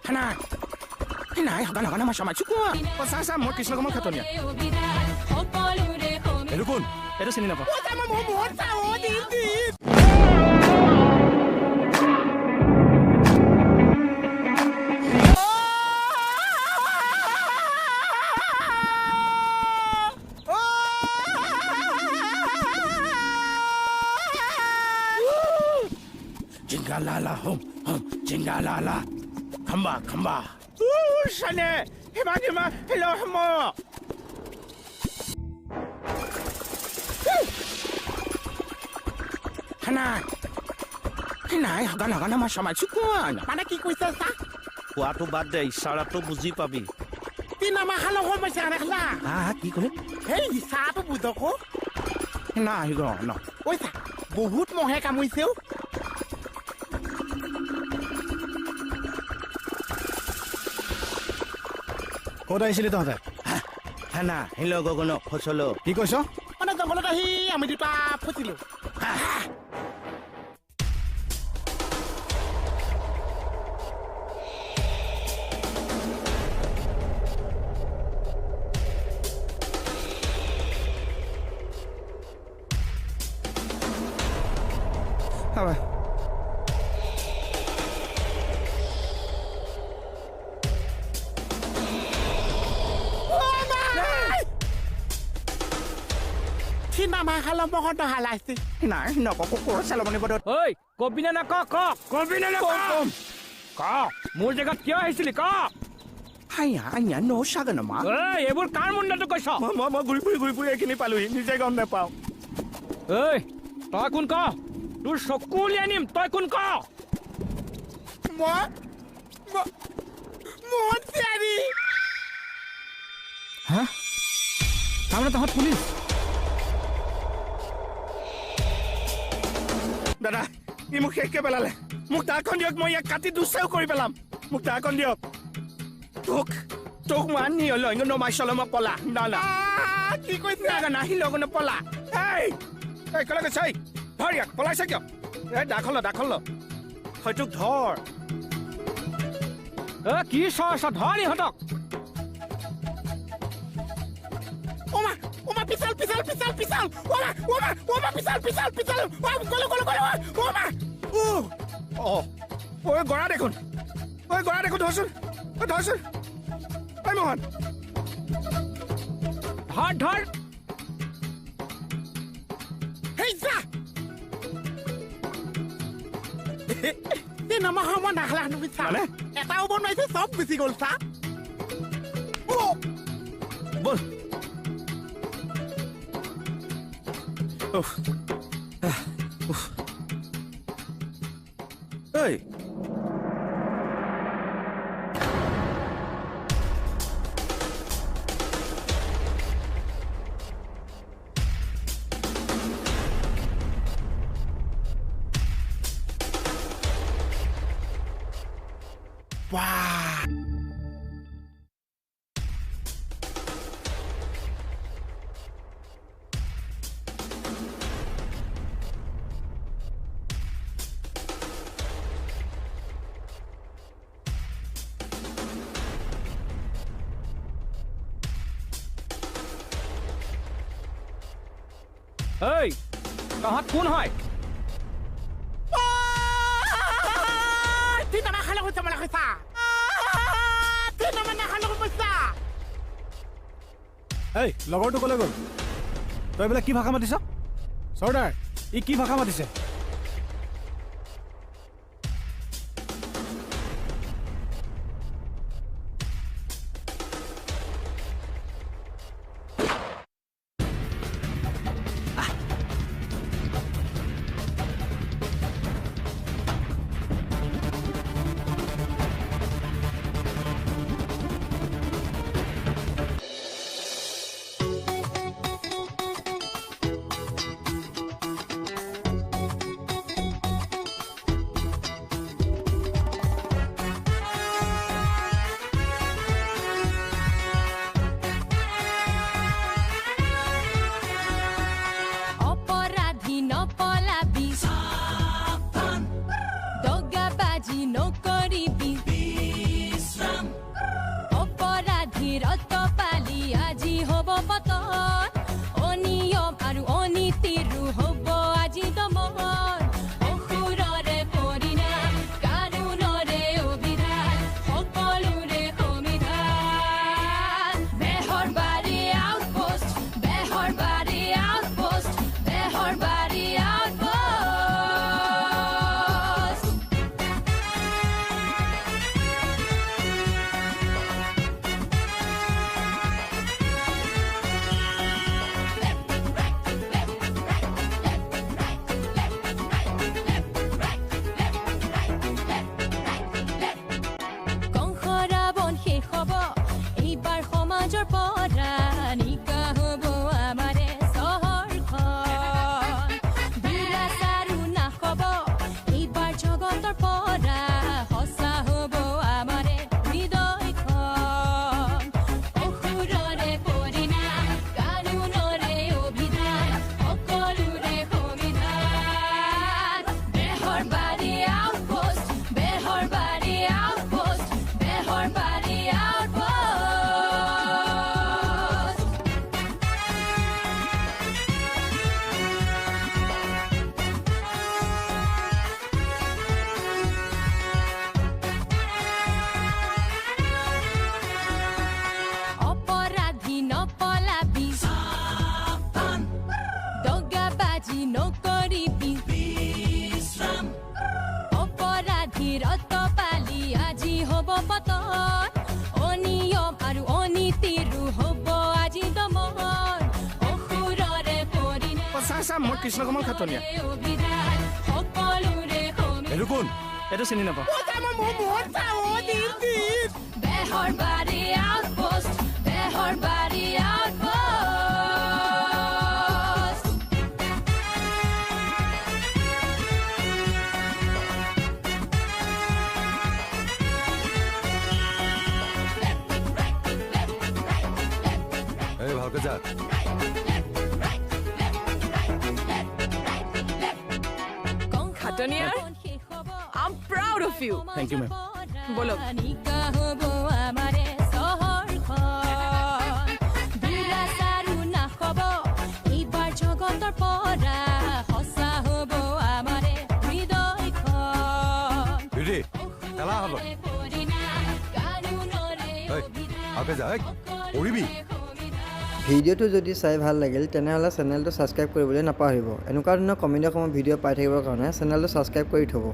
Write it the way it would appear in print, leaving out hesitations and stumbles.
Hanai. Hanai, hagan sama cukup. Pasasa mau kisah kamu katanya. Itu kun, itu sini apa? Oh, sama mau buat tahu di. Jingalala hum jingalala khamba shane hema hello hemo hanai hagan sama cukuan mana ki kuisa sa কোৱাটো বাদ দে ইশাৰাটো বুজি পাবি tina mahalo ho masara la কি ক'লে hey sa to budoko na higo no oi sa বহুত মহে কামুইছেও ক'ত আহিছিলি তহঁতে হানা হেল্ল' গগন ফচল কি কৈছ মানে জংঘলত আহি আমি দুটা ফচিলো হয় tina mahalo mo hono halasi নাই নককো চালমনি পদত ঐ কবিনা না কবিনা না ক মোৰ জেগাত কিয় আহিছিলি ক হাইয়া আইয়া ন সাগন মা ঐ এইবোৰ কাৰ মুণ্ডটো কৈছ মই ঘূৰি ফুৰি এইখিনি পালোহি নিজে গম নাপাওঁ ঐ তই কোন ক তোৰ চকু উলিয়াই আনিম তই কোন ক মোহন চিয়াৰী হা তাৰমানে তহঁত পুলিচ দাদা ই মোক শেষকে পেলালে মোক দাখন দিয়ক মই ইয়াক কাটি দুচাও কৰি পেলাম মোক দাখন দিয়ক তোক মই আনি হলো নমাই চলমক পলা না কি কৈছে নাহি লগনে পলা এই কলে কৈছে ধৰ ইয়াক পলাইছে কিয় এই দাখন ল হয়তোক ধৰ কি চৰ ধৰ ইহঁতক Oma pisal Oma pisal golo Oma ঐ গৰা দেখোন ধৰচোন ঐ মোহন ধৰ heisa tina mahama nakhla nu pisal মানে eta ubon naise sob bisi gol sa বল ঐ wow ঐ তহঁত কোন হয় tina mahalo ko sa malakisa tina mahalo ko sa এই লগৰটো ক'লৈ গ'ল তই বোলে কি ভাষা মাতিছ চৰ্দাৰ ই কি ভাষা মাতিছে পতন অনিয়ম আৰু অনীতিৰো হ'ব আজি দমন অসুৰৰে পৰিণাম কানুনৰে অভিধান সকলোৰে সমিধান বেহৰবাৰী আউটপোষ্ট বেহৰবাৰী আউটপোষ্ট বেহৰবাৰী আউটপোষ্ট কংসৰাৱণ শেষ হ'ব এইবাৰ সমাজৰ পৰা নিকা হ'ব আমাৰে চহৰখন দুৰাচাৰো নাশ হ'ব এইবাৰ জগতৰ পৰা সঁচা হ'ব আমাৰে হৃদয়খন অসুৰৰে পৰিণাম কানুনৰে অভিধান সকলোৰে সমিধান বেহৰবাৰী আউটপোষ্ট বেহৰবাৰী আউটপোষ্ট বেহৰবাৰী আউটপোষ্ট অপৰাধী নপলাবি দগাবাজি নকৰিবি অপৰাধীৰ অতপালি আজি হ'ব পতন অনিয়ম আৰু অনীতিৰো হ'ব আজি দমন অসুৰৰে পৰিণাম চা মই কৃষ্ণ কমল খাটনীয়া অভিধান সকলোৰে এইটো কোন এইটো চিনি নাপাওঁ বেহৰবাৰী আউটপোষ্ট বেহৰবাৰী আউটপোষ্ট এই ভালকে যা Khataniar, I'm proud of you. Thank you, ma'am. বলক। নিকা হ'ব আমাৰে চহৰখন দুৰাচাৰো নাশ হ'ব এইবাৰ জগতৰ পৰা সঁচা হ'ব আমাৰে হৃদয়খন বিৰি খেলা হ'ব অসুৰৰে পৰিণাম কানুনৰে অভিধান ভালকে যা পঢ়িবি ভিডিঅ'টো যদি চাই ভাল লাগিল তেনেহ'লে চেনেলটো ছাবস্ক্ৰাইব কৰিবলৈ নাপাহৰিব এনেকুৱা ধৰণৰ কমেডি অসমৰ ভিডিঅ' পাই থাকিবৰ কাৰণে চেনেলটো ছাবস্ক্ৰাইব কৰি থ'ব